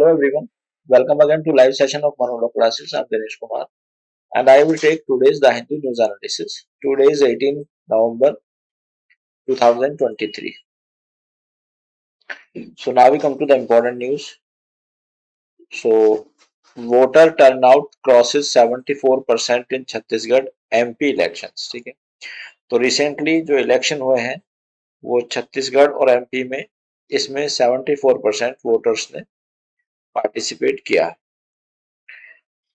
Hello everyone, welcome again to live session of Manolo classes. I'm Dinesh Kumar and I will take today's The Hindu News Analysis. Today is 18 November 2023. So now we come to the important news. So voter turnout crosses 74% in Chhattisgarh MP elections. ठीक है, तो recently जो election हुए हैं वो छत्तीसगढ़ और MP में इसमें 74% वोटर्स ने पार्टिसिपेट किया है।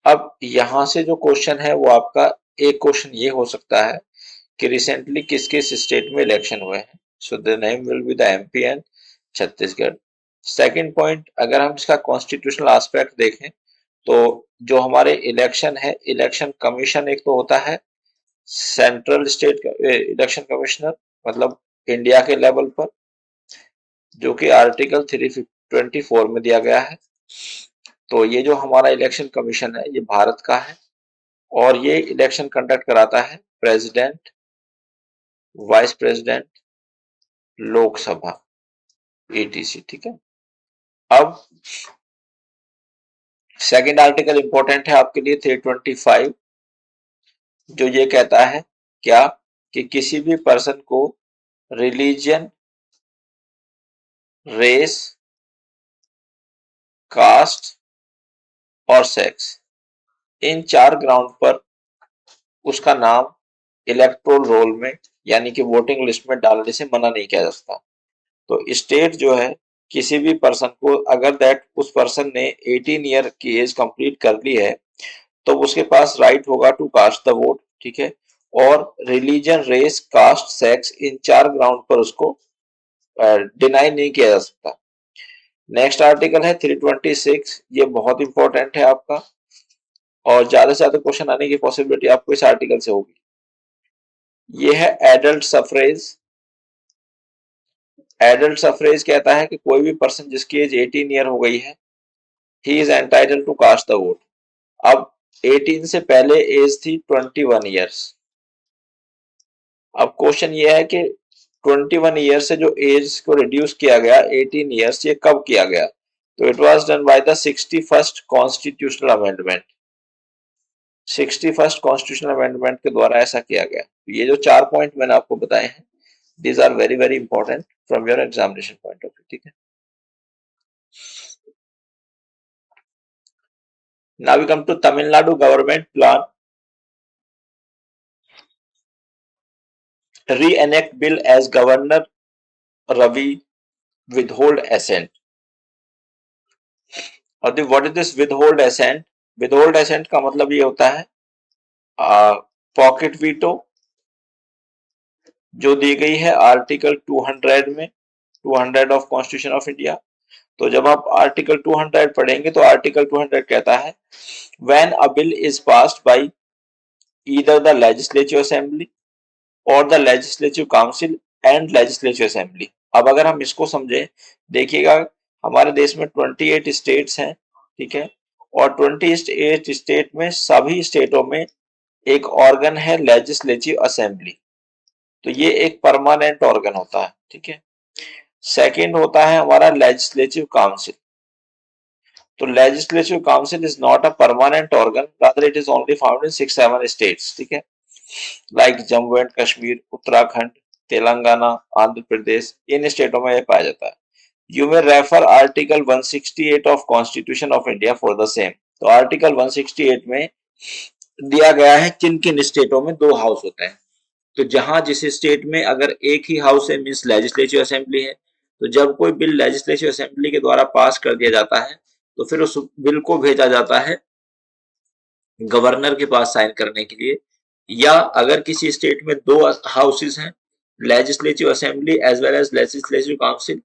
अब यहाँ से जो क्वेश्चन है वो आपका एक क्वेश्चन ये हो सकता है कि रिसेंटली किस किस स्टेट में इलेक्शन हुए हैं। So the name will be the MP and Chhattisgarh. Second point, अगर हम इसका कॉन्स्टिट्यूशनल एस्पेक्ट देखें तो जो हमारे इलेक्शन है, इलेक्शन कमीशन एक तो होता है सेंट्रल स्टेट इलेक्शन कमिश्नर, मतलब इंडिया के लेवल पर, जो कि आर्टिकल 324 में दिया गया है। तो ये जो हमारा इलेक्शन कमीशन है ये भारत का है और ये इलेक्शन कंडक्ट कराता है president, vice president, Lok Sabha, etc. ठीक है, अब सेकंड आर्टिकल इंपॉर्टेंट है आपके लिए 325, जो ये कहता है क्या कि किसी भी पर्सन को रिलीजन, रेस, कास्ट और सेक्स, इन 4 ग्राउंड पर उसका नाम इलेक्टोरल रोल में यानी कि वोटिंग लिस्ट में डालने से मना नहीं किया जा सकता। तो स्टेट जो है किसी भी पर्सन को, अगर दैट उस पर्सन ने 18 ईयर की एज कंप्लीट कर ली है तो उसके पास राइट होगा टू कास्ट द वोट। ठीक है, और रिलीजन, रेस, कास्ट, सेक्स, इन 4 ग्राउंड पर उसको डिनाई नहीं किया जा सकता। नेक्स्ट आर्टिकल है 326, ये बहुत इंपॉर्टेंट है आपका और ज्यादा से ज्यादा क्वेश्चन आने की पॉसिबिलिटी आपको इस आर्टिकल से होगी। ये है एडल्ट सफरेज। एडल्ट सफरेज कहता है कि कोई भी पर्सन जिसकी एज 18 ईयर हो गई है, he is entitled to cast the vote. अब 18 से पहले एज थी 21 ईयर्स। अब क्वेश्चन ये है कि 21 ईयर से जो एज को रिड्यूस किया गया 18 ईयर्स, ये कब किया गया? तो it was done by the 61st constitutional amendment. 61st constitutional amendment के द्वारा ऐसा किया गया। ये जो 4 पॉइंट मैंने आपको बताए हैं, these are very very important from your examination point of view। ठीक है, now we come to Tamil Nadu government plan re-enact bill as Governor Ravi withhold assent। और what is this withhold assent? withhold assent का मतलब ये होता है pocket veto जो दी गई है आर्टिकल 200 में, 200 ऑफ कॉन्स्टिट्यूशन ऑफ इंडिया। तो जब आप आर्टिकल 200 पढ़ेंगे तो आर्टिकल 200 कहता है when a bill is passed by either the legislative assembly और the legislative council and legislative assembly. अब अगर हम इसको समझें, देखिएगा हमारे देश में 28 स्टेट्स हैं। ठीक है, और 28 स्टेट में सभी स्टेटों में एक ऑर्गन है लेजिस्लेटिव असेंबली। तो ये एक परमानेंट ऑर्गन होता है। ठीक है, सेकंड होता है हमारा लेजिस्लेटिव काउंसिल। तो legislative council is not a permanent organ, rather it is only found in 6-7 states. ठीक है, लाइक जम्मू एंड कश्मीर, उत्तराखंड, तेलंगाना, आंध्र प्रदेश, इन स्टेटों में यह पाया जाता है। You may refer article 168 of constitution of India for the same. तो आर्टिकल 168 में दिया गया है किन किन स्टेटों में 2 हाउस होते हैं। तो जहां जिस स्टेट में अगर एक ही हाउस है, मीन्स लेजिस्लेटिव असेंबली है, तो जब कोई बिल लेजिस्लेटिव असेंबली के द्वारा पास कर दिया जाता है तो फिर उस बिल को भेजा जाता है गवर्नर के पास साइन करने के लिए। या अगर किसी स्टेट में 2 हाउसेस हैं, legislative assembly as well as legislative council,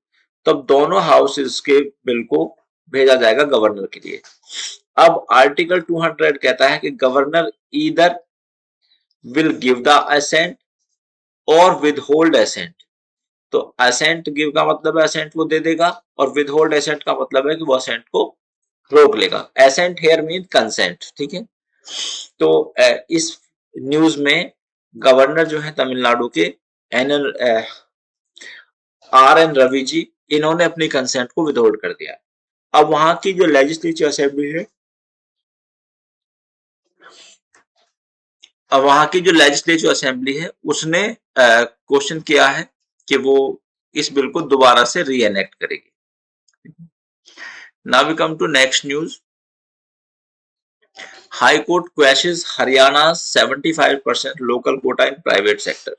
तब दोनों हाउसेस के बिल को भेजा जाएगा गवर्नर के लिए। अब आर्टिकल 200 कहता है कि governor either will give the assent और विदहोल्ड असेंट। तो असेंट गिव का मतलब है असेंट वो दे देगा और विदहोल्ड असेंट का मतलब है कि वो असेंट को रोक लेगा। Assent here mean consent. ठीक है, तो इस न्यूज में गवर्नर जो है तमिलनाडु के आर एन रवि जी, इन्होंने अपनी कंसेंट को विदहोल्ड कर दिया। अब वहां की जो लेजिस्लेटिव असेंबली है, अब वहां की जो लेजिस्लेटिव असेंबली है उसने क्वेश्चन किया है कि वो इस बिल को दोबारा से री एनेक्ट करेगी। Now we come to next news. High court questions Haryana 75% local quota in private sector.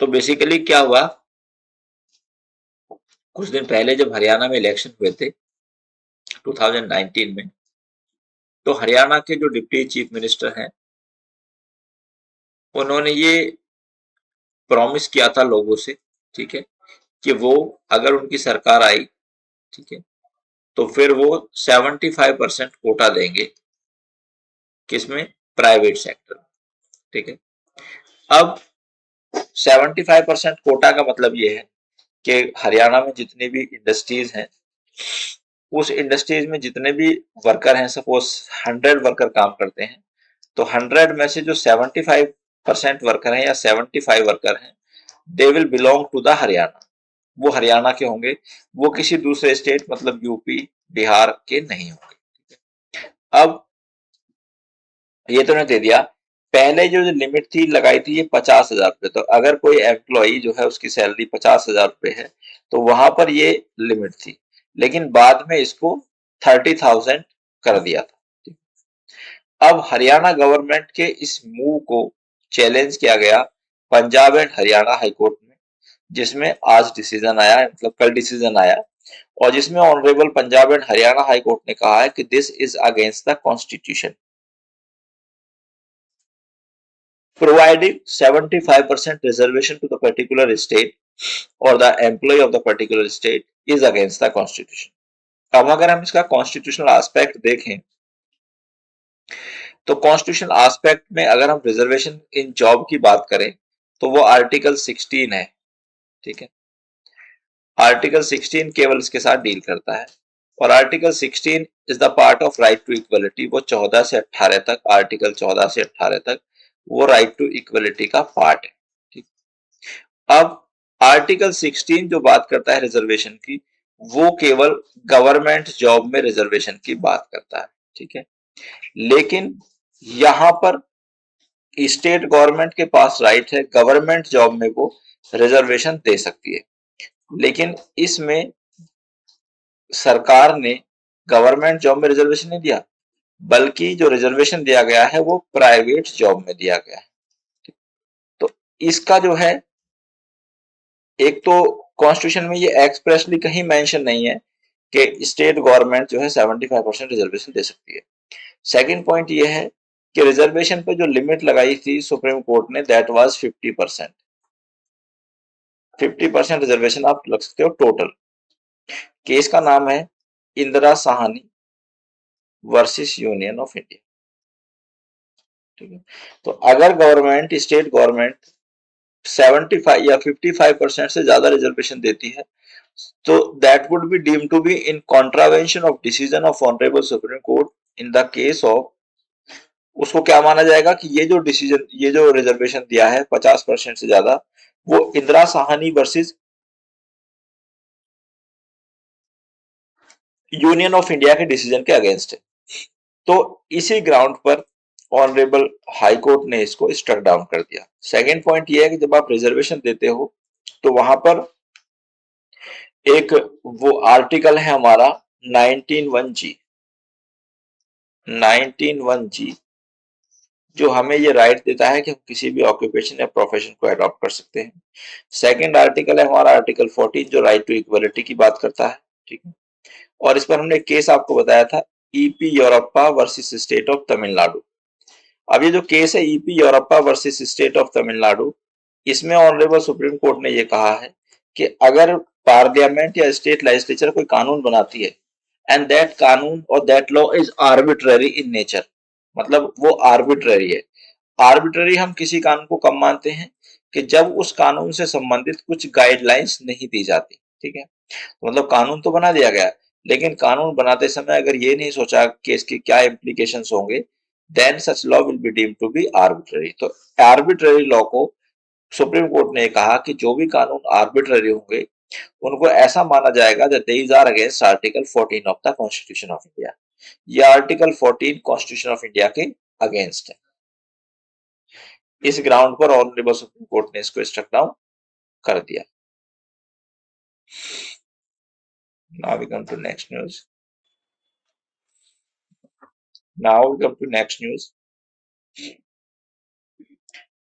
तो बेसिकली क्या हुआ, कुछ दिन पहले जब हरियाणा में इलेक्शन हुए थे 2019 में, तो हरियाणा के जो डिप्टी चीफ मिनिस्टर हैं उन्होंने ये प्रॉमिस किया था लोगों से, ठीक है, कि वो अगर उनकी सरकार आई, ठीक है, तो फिर वो 75% कोटा देंगे, किसमें, प्राइवेट सेक्टर, ठीक है। अब 75% कोटा का मतलब ये है कि हरियाणा में जितनी भी इंडस्ट्रीज हैं, उस इंडस्ट्रीज में जितने भी वर्कर हैं, सपोज 100 वर्कर काम करते हैं, तो 100 में से जो 75% वर्कर हैं या 75 वर्कर हैं, they will belong to the Haryana, वो हरियाणा के होंगे, वो किसी दूसरे स्टेट मतलब यूपी बिहार के नहीं होंगे। अब ये तो ने दे दिया, पहले जो लिमिट थी लगाई थी ये 50,000 रुपए, तो अगर कोई एम्प्लॉई जो है उसकी सैलरी 50,000 रुपए है तो वहां पर ये लिमिट थी, लेकिन बाद में इसको 30,000 कर दिया था। अब हरियाणा गवर्नमेंट के इस मूव को चैलेंज किया गया Punjab and Haryana high court में, जिसमें आज डिसीजन आया, मतलब कल डिसीजन आया, और जिसमें honourable Punjab and Haryana high court ने कहा है कि this is against the constitution. Providing 75% reservation to the particular state or the employee of the particular state is against the constitution। अब अगर हम इसका कॉन्स्टिट्यूशनल एस्पेक्ट देखें तो कॉन्स्टिट्यूशनल एस्पेक्ट में अगर हम रिजर्वेशन इन जॉब की बात करें तो वो आर्टिकल 16 है, ठीक है। आर्टिकल 16 केवल इसके साथ डील करता है, और article 16 is the part of right to equality. वो 14 से 18 तक, आर्टिकल 14 से 18 तक वो राइट टू इक्वलिटी का पार्ट है, ठीक। अब आर्टिकल 16 जो बात करता है रिजर्वेशन की, वो केवल गवर्नमेंट जॉब में रिजर्वेशन की बात करता है, ठीक है। लेकिन यहां पर स्टेट गवर्नमेंट के पास राइट है, गवर्नमेंट जॉब में वो रिजर्वेशन दे सकती है, लेकिन इसमें सरकार ने गवर्नमेंट जॉब में रिजर्वेशन नहीं दिया, बल्कि जो रिजर्वेशन दिया गया है वो प्राइवेट जॉब में दिया गया है। तो इसका जो है, एक तो कॉन्स्टिट्यूशन में ये एक्सप्रेसली कहीं मेंशन नहीं है कि स्टेट गवर्नमेंट जो है 75% रिजर्वेशन दे सकती है। सेकंड पॉइंट ये है कि रिजर्वेशन पे जो लिमिट लगाई थी सुप्रीम कोर्ट ने, दैट वाज 50%। 50% रिजर्वेशन आप लग सकते हो टोटल। केस का नाम है Indira Sahni versus union of India, ठीक है। तो अगर गवर्नमेंट, स्टेट गवर्नमेंट 75 या 55% से ज्यादा रिजर्वेशन देती है तो that would be deemed to be in contravention of decision of honourable supreme court in the case of, उसको क्या माना जाएगा कि ये जो डिसीजन, ये जो रिजर्वेशन दिया है 50% से ज्यादा, वो Indira Sahni versus union of India के डिसीजन के अगेंस्ट है। तो इसी ग्राउंड पर ऑनरेबल हाई कोर्ट ने इसको स्ट्रक डाउन कर दिया। सेकंड पॉइंट ये है कि जब आप रिजर्वेशन देते हो तो वहां पर एक वो आर्टिकल है हमारा 19(1)(g), 19(1)(g), जो हमें ये राइट देता है कि हम किसी भी ऑक्यूपेशन या प्रोफेशन को अडॉप्ट कर सकते हैं। सेकंड आर्टिकल है हमारा आर्टिकल 14 जो राइट टू इक्वलिटी की बात करता है, ठीक है। और इस पर हमने केस आपको बताया था, EP Royappa versus state of Tamil Nadu. अब ये जो केस है EP Royappa versus state of Tamil Nadu, इसमें ऑनरेबल सुप्रीम कोर्ट ने ये कहा है कि अगर पार्लियामेंट या स्टेट लेजिस्लेचर कोई कानून बनाती है एंड दैट कानून और that law is arbitrary in nature, मतलब वो आर्बिट्ररी है। आर्बिट्ररी हम किसी कानून को कब मानते हैं कि जब उस कानून से संबंधित कुछ गाइडलाइंस नहीं दी जाती, ठीक है। तो मतलब कानून तो बना दिया गया, लेकिन कानून बनाते समय अगर ये नहीं सोचा कि इसके क्या इम्प्लीकेशंस होंगे, then such law will be deemed to be arbitrary. तो आर्बिट्ररी लॉ को सुप्रीम कोर्ट ने कहा कि जो भी कानून आर्बिट्ररी होंगे उनको ऐसा माना जाएगा that these are against article 14 of the constitution of India. ये आर्टिकल 14 कॉन्स्टिट्यूशन ऑफ इंडिया के अगेंस्ट है। इस ग्राउंड पर ऑनरेबल सुप्रीम कोर्ट ने इसको स्ट्रक डाउन कर दिया। Now we come to next news. Now we come to next news.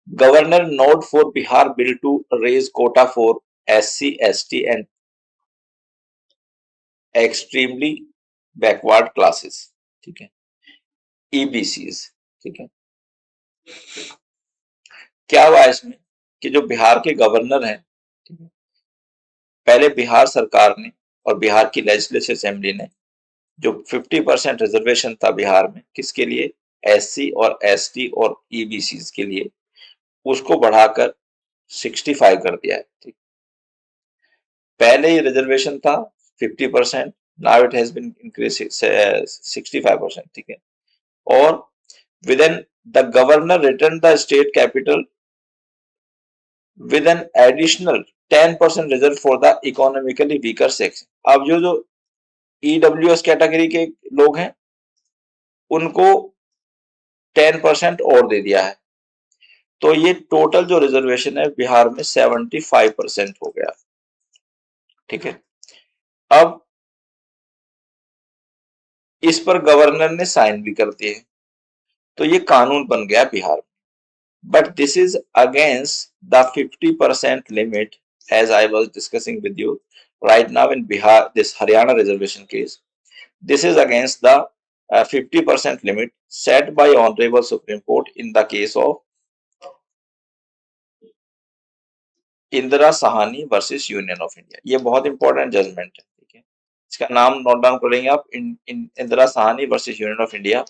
Governor nod for Bihar bill to raise quota for SC, ST and extremely backward classes, ठीक है, EBCs, ठीक है। क्या हुआ इसमें कि जो बिहार के गवर्नर हैं, ठीक है, पहले बिहार सरकार ने और बिहार की लेजिस्लेटिव असेंबली ने जो 50% रिजर्वेशन था बिहार में, किसके लिए, SC और ST और EBCs के लिए, उसको बढ़ाकर 65 कर दिया है, ठीक। पहले ये रिजर्वेशन था 50%, now it has been increase 65%, ठीक है। और within the governor returned the state capital with an additional 10% reserve for the economically weaker section। अब जो EWS कैटेगरी के लोग हैं उनको 10% और दे दिया है, तो ये टोटल जो रिजर्वेशन है बिहार में 75% हो गया, ठीक है। अब इस पर गवर्नर ने साइन भी कर दिए, तो ये कानून बन गया बिहार में। But this is against the 50% limit as I was discussing with you right now in Bihar, this Haryana reservation case. This is against the 50% limit set by Honorable Supreme Court in the case of Indira Sahani versus union of India. ये बहुत important judgement है, ठीक है। इसका नाम note down कर लेंगे आप, Indira Sahani versus union of India,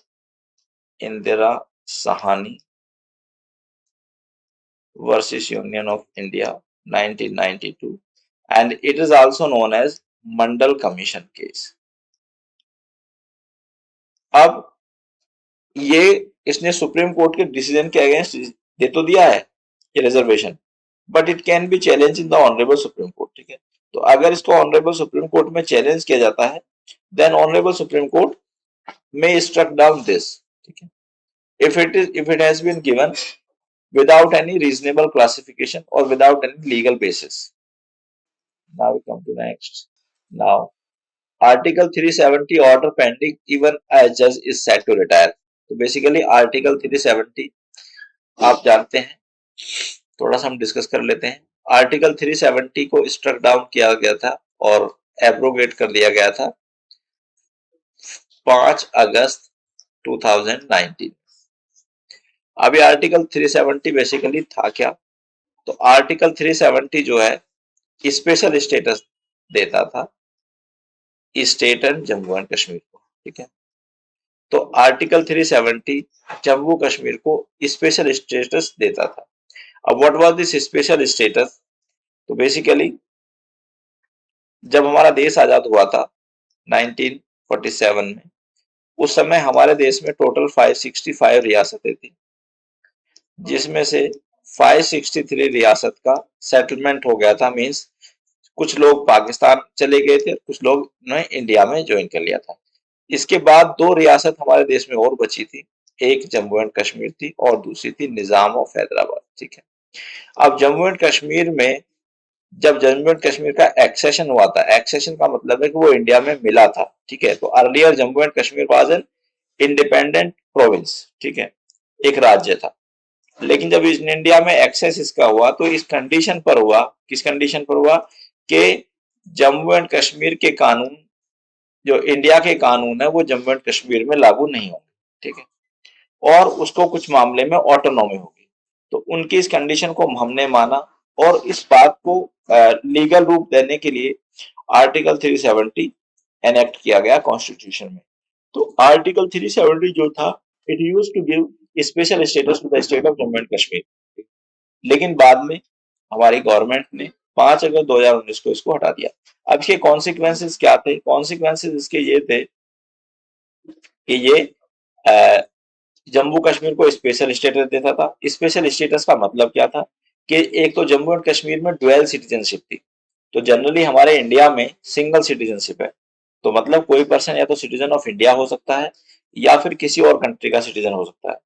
Indira Sahani versus Union of India 1992 and it is also known as Mandal Commission case। अब ये इसने सुप्रीम कोर्ट के डिसीजन के अगेंस्ट दे तो दिया है ये reservation, but it can be challenge in the honourable supreme court, ठीक है। तो अगर इसको ऑनरेबल सुप्रीम कोर्ट में चैलेंज किया जाता है देन ऑनरेबल सुप्रीम कोर्ट में स्ट्रक डाउन दिस, ठीक है, if it has been given without any reasonable classification or without any legal basis। Now we come to next. Now, Article 370 order pending even as judge is set to retire। तो basically Article 370 आप जानते हैं, थोड़ा सा हम discuss कर लेते हैं। Article 370 को स्ट्रक डाउन किया गया था और एब्रोगेट कर दिया गया था 5 अगस्त 2019। अभी आर्टिकल 370 बेसिकली था क्या, तो आर्टिकल 370 जो है स्पेशल स्टेटस देता था state and Jammu and Kashmir को, ठीक है। तो आर्टिकल 370 जम्मू कश्मीर को स्पेशल स्टेटस देता था। अब what was this special status, तो बेसिकली जब हमारा देश आजाद हुआ था 1947 में, उस समय हमारे देश में टोटल 565 रियासतें थी, जिसमें से 563 रियासत का सेटलमेंट हो गया था, मींस कुछ लोग पाकिस्तान चले गए थे, कुछ लोग ने इंडिया में ज्वाइन कर लिया था। इसके बाद 2 रियासत हमारे देश में और बची थी, एक जम्मू एंड कश्मीर थी और दूसरी थी निजाम ऑफ हैदराबाद, ठीक है। अब जम्मू एंड कश्मीर में जब जम्मू एंड कश्मीर का एक्सेशन हुआ था, एक्सेशन का मतलब है कि वो इंडिया में मिला था, ठीक है। तो earlier Jammu and Kashmir was an independent province, ठीक है, एक राज्य था। लेकिन जब इंडिया में एक्सेस इसका हुआ तो इस कंडीशन पर हुआ, किस कंडीशन पर हुआ कि जम्मू एंड कश्मीर के कानून, जो इंडिया के कानून है, वो जम्मू एंड कश्मीर में लागू नहीं होंगे, ठीक है, और उसको कुछ मामले में ऑटोनॉमी होगी। तो उनकी इस कंडीशन को हमने माना और इस बात को लीगल रूप देने के लिए आर्टिकल 370 एनेक्ट किया गया कॉन्स्टिट्यूशन में। तो आर्टिकल 370 जो था it used to give special status to the state of Jammu and Kashmir, लेकिन बाद में हमारी गवर्नमेंट ने 5 अगस्त 2019 को इसको हटा दिया। अब इसके कॉन्सिक्वेंसेस क्या थे, कॉन्सिक्वेंसेस इसके ये थे कि ये जम्मू कश्मीर को स्पेशल स्टेटस देता था। स्पेशल स्टेटस का मतलब क्या था कि एक तो जम्मू एंड कश्मीर में डुअल सिटीजनशिप थी, तो जनरली हमारे इंडिया में सिंगल सिटीजनशिप है, तो मतलब कोई पर्सन या तो सिटीजन ऑफ इंडिया हो सकता है या फिर किसी और कंट्री का सिटीजन हो सकता है।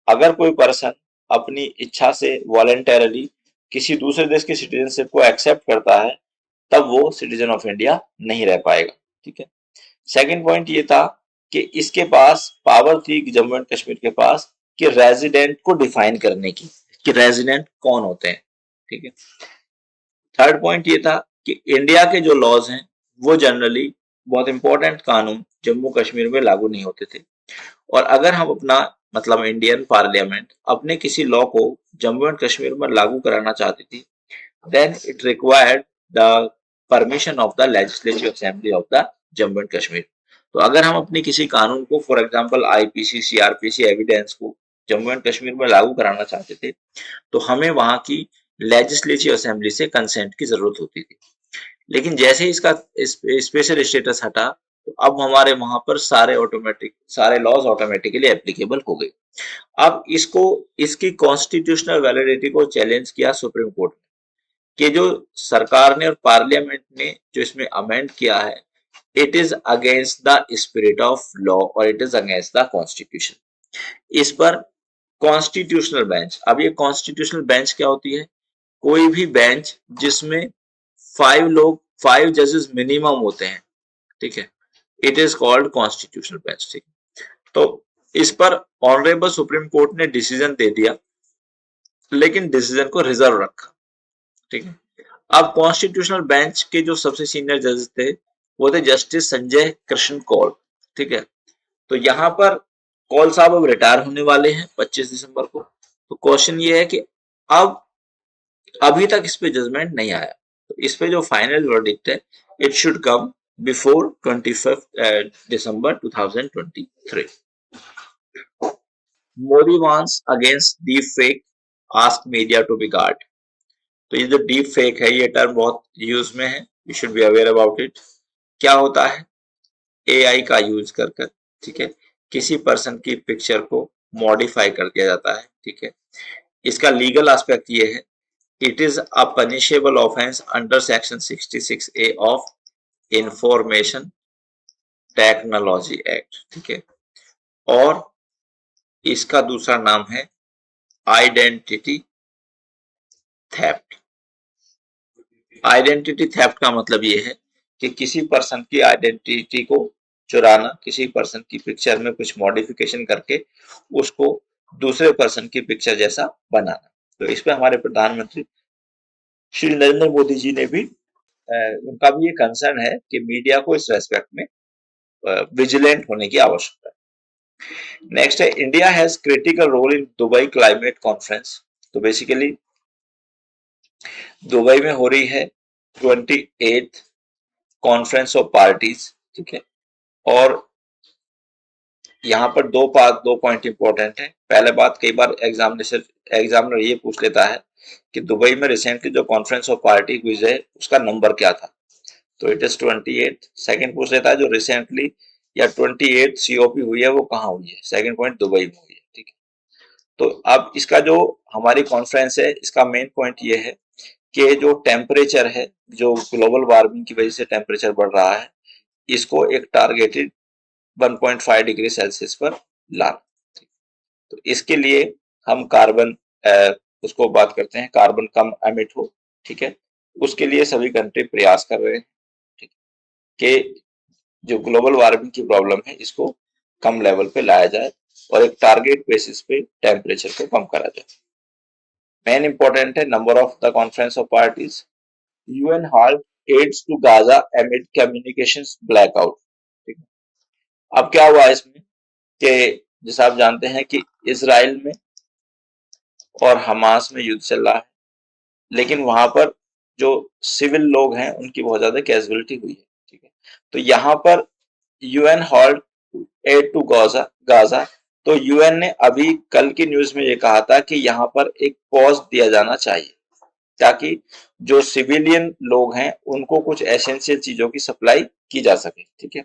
अगर कोई पर्सन अपनी इच्छा से वॉलेंटरली किसी दूसरे देश की सिटीजनशिप को एक्सेप्ट करता है, तब वो सिटीजन ऑफ इंडिया नहीं रह पाएगा। ठीक है। सेकंड पॉइंट ये था कि इसके पास पावर थी जम्मू एंड कश्मीर के पास कि रेजिडेंट को डिफाइन करने की, कि रेजिडेंट कौन होते हैं। ठीक है। थर्ड पॉइंट ये था कि इंडिया के जो लॉज हैं वो जनरली बहुत इंपॉर्टेंट कानून जम्मू कश्मीर में लागू नहीं होते थे, और अगर हम अपना मतलब इंडियन पार्लियामेंट अपने किसी लॉ को जम्मू एंड कश्मीर में लागू कराना चाहती थी, then it required the permission of the legislative assembly of the Jammu and Kashmir. तो अगर हम अपनी किसी कानून को for example IPC CrPC evidence को जम्मू एंड कश्मीर में लागू कराना चाहते थे, तो हमें वहां की लेजिस्लेटिव असेंबली से कंसेंट की जरूरत होती थी। लेकिन जैसे ही इसका स्पेशल स्टेटस हटा, तो अब हमारे वहां पर सारे लॉज ऑटोमेटिकली एप्लीकेबल हो गए। अब इसको इसकी कॉन्स्टिट्यूशनल वैलिडिटी को चैलेंज किया सुप्रीम कोर्ट कि जो सरकार ने और पार्लियामेंट ने जो इसमें अमेंड किया है, it is against the spirit of law और it is against the constitution. इस पर कॉन्स्टिट्यूशनल बेंच, अब ये कॉन्स्टिट्यूशनल बेंच क्या होती है? कोई भी बेंच जिसमें 5 जजेस मिनिमम होते हैं। ठीक है। It is called constitutional bench. ठीक। तो इस पर ऑनरेबल सुप्रीम कोर्ट ने डिसीजन दे दिया, लेकिन डिसीजन को रिजर्व रखा। ठीक है। अब कॉन्स्टिट्यूशनल बेंच के जो सबसे सीनियर जजेस थे वो थे जस्टिस संजय कृष्ण कौल। ठीक है। तो यहाँ पर कौल साहब अब रिटायर होने वाले हैं 25 दिसंबर को। तो क्वेश्चन ये है कि अब अभी तक इस पे जजमेंट नहीं आया, तो इस पे जो फाइनल वर्डिक्ट है it should come before 25 December 2023। Modi warns against deep fake, ask media to be guard. तो ये जो डीप फेक है ये टर्म बहुत यूज में है, you should be aware about it. क्या होता है? एआई का यूज कर कर, ठीक है, किसी पर्सन की पिक्चर को मॉडिफाई कर दिया जाता है। ठीक है। इसका लीगल एस्पेक्ट ये है, it is a punishable offence under section 66A of information technology act. ठीक है। और इसका दूसरा नाम है आइडेंटिटी थेफ्ट। आइडेंटिटी थेफ्ट का मतलब ये है कि किसी पर्सन की आइडेंटिटी को चुराना, किसी पर्सन की पिक्चर में कुछ मॉडिफिकेशन करके उसको दूसरे पर्सन की पिक्चर जैसा बनाना। तो इस पे हमारे प्रधानमंत्री श्री नरेंद्र मोदी जी ने भी उनका भी ये कंसर्न है कि मीडिया को इस रेस्पेक्ट में विजिलेंट होने की आवश्यकता है। नेक्स्ट है, India has critical role in Dubai climate conference. तो बेसिकली दुबई में हो रही है 28th कॉन्फ्रेंस ऑफ पार्टीज। ठीक है। और यहाँ पर दो पॉइंट इंपॉर्टेंट है। पहले बात, कई बार एग्जामिनर ये पूछ लेता है कि दुबई में रिसेंटली जो कॉन्फ्रेंस ऑफ पार्टी हुई है उसका नंबर क्या था, तो इट इज 28। सेकंड पूछ लेता है जो रिसेंटली या 28 सीओपी हुई है वो कहाँ हुई है, सेकंड पॉइंट दुबई में हुई है। ठीक है। तो अब इसका जो हमारी कॉन्फ्रेंस है इसका मेन पॉइंट ये है कि जो टेम्परेचर है, जो ग्लोबल वार्मिंग की वजह से टेम्परेचर बढ़ रहा है, इसको एक टारगेटेड 1.5 डिग्री सेल्सियस पर लाना। तो इसके लिए हम कार्बन उसको बात करते हैं, कार्बन कम एमिट हो। ठीक है। उसके लिए सभी कंट्री प्रयास कर रहे हैं, ठीक, कि जो ग्लोबल वार्मिंग की प्रॉब्लम है इसको कम लेवल पे लाया जाए और एक टारगेट बेसिस पे टेम्परेचर को कम करा जाए। मेन इंपॉर्टेंट है number of the conference of parties, UN halt aids to Gaza amid communications blackout. ठीक है। अब क्या हुआ इसमें कि जैसा आप जानते हैं कि इसराइल में और हमास में युद्ध चल रहा है, लेकिन वहां पर जो सिविल लोग हैं उनकी बहुत ज्यादा कैजुअलिटी हुई है। ठीक है। तो यहाँ पर UN halt aid to Gaza Gaza. तो यूएन ने अभी कल की न्यूज में ये कहा था कि यहाँ पर एक पॉज दिया जाना चाहिए ताकि जो सिविलियन लोग हैं उनको कुछ एसेंशियल चीजों की सप्लाई की जा सके। ठीक है।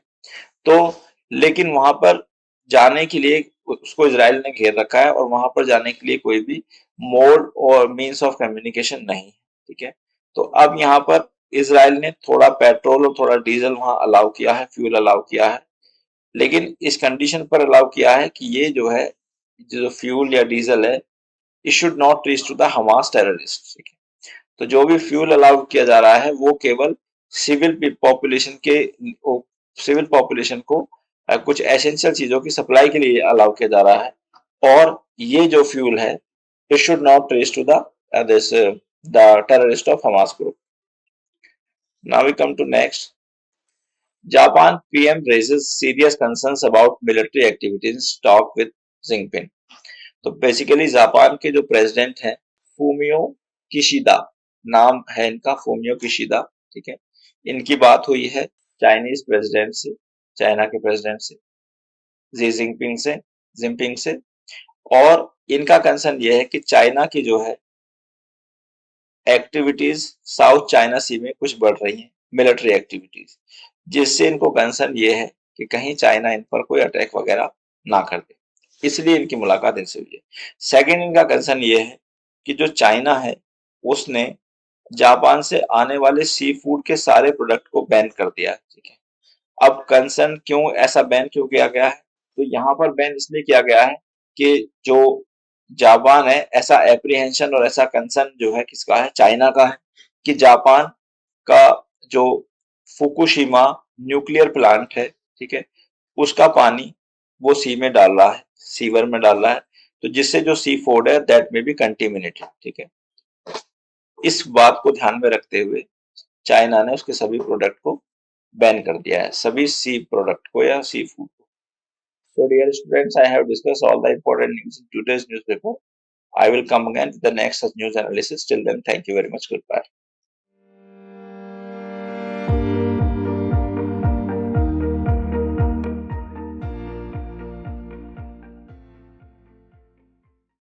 तो लेकिन वहां पर जाने के लिए उसको इजराइल ने घेर रखा है और वहां पर जाने के लिए कोई भी मोड और मीन्स ऑफ कम्युनिकेशन नहीं है। ठीक है। तो अब यहाँ पर इसराइल ने थोड़ा पेट्रोल और थोड़ा डीजल वहां अलाउ किया है, फ्यूल अलाउ किया है, लेकिन इस कंडीशन पर अलाउ किया है कि ये जो है, जो फ्यूल या डीजल है, it should not reach to the Hamas terrorist. तो जो भी फ्यूल अलाउ किया जा रहा है वो केवल सिविल पॉपुलेशन के, सिविल पॉपुलेशन को कुछ एसेंशियल चीजों की सप्लाई के लिए अलाउ किया जा रहा है, और ये जो फ्यूल है it should not reach to the this the terrorist of Hamas group. Now we come to next. Japan PM raises serious concerns about military activities talk with Jinping. तो बेसिकली जापान के जो president हैं Fumio Kishida, नाम है इनका Fumio Kishida, ठीक है। इनकी बात हुई है चाइनीज प्रेसिडेंट से, चाइना के प्रेसिडेंट से, जिनपिंग से, और इनका कंसर्न ये है कि चाइना की जो है एक्टिविटीज साउथ चाइना सी में कुछ बढ़ रही हैं, मिलिट्री एक्टिविटीज, जिससे इनको कंसर्न ये है कि कहीं चाइना इन पर कोई अटैक वगैरह ना कर दे, इसलिए इनकी मुलाकात इनसे हुई है। सेकेंड इनका कंसर्न ये है कि जो चाइना है उसने जापान से आने वाले सी फूड के सारे प्रोडक्ट को बैन कर दिया है, ठीक है। अब कंसर्न क्यों, ऐसा बैन क्यों किया गया है, तो यहाँ पर बैन इसलिए किया गया है कि जो जापान है, ऐसा एप्रीहेंशन और ऐसा कंसर्न जो है किसका है, चाइना का है, कि जापान का जो फुकुशिमा न्यूक्लियर प्लांट है, ठीक है, उसका पानी वो सी में डाल रहा है, सीवर में डाल रहा है, तो जिससे जो सी फूड है दैट में बी कंटेमिनेटेड, ठीक है। इस बात को ध्यान में रखते हुए चाइना ने उसके सभी प्रोडक्ट को बैन कर दिया है, सभी सी प्रोडक्ट को या सी फूड को। So dear students, I have discussed all the important news in today's newspaper. I will come again with the next such news analysis. Till then, thank you very much. Goodbye.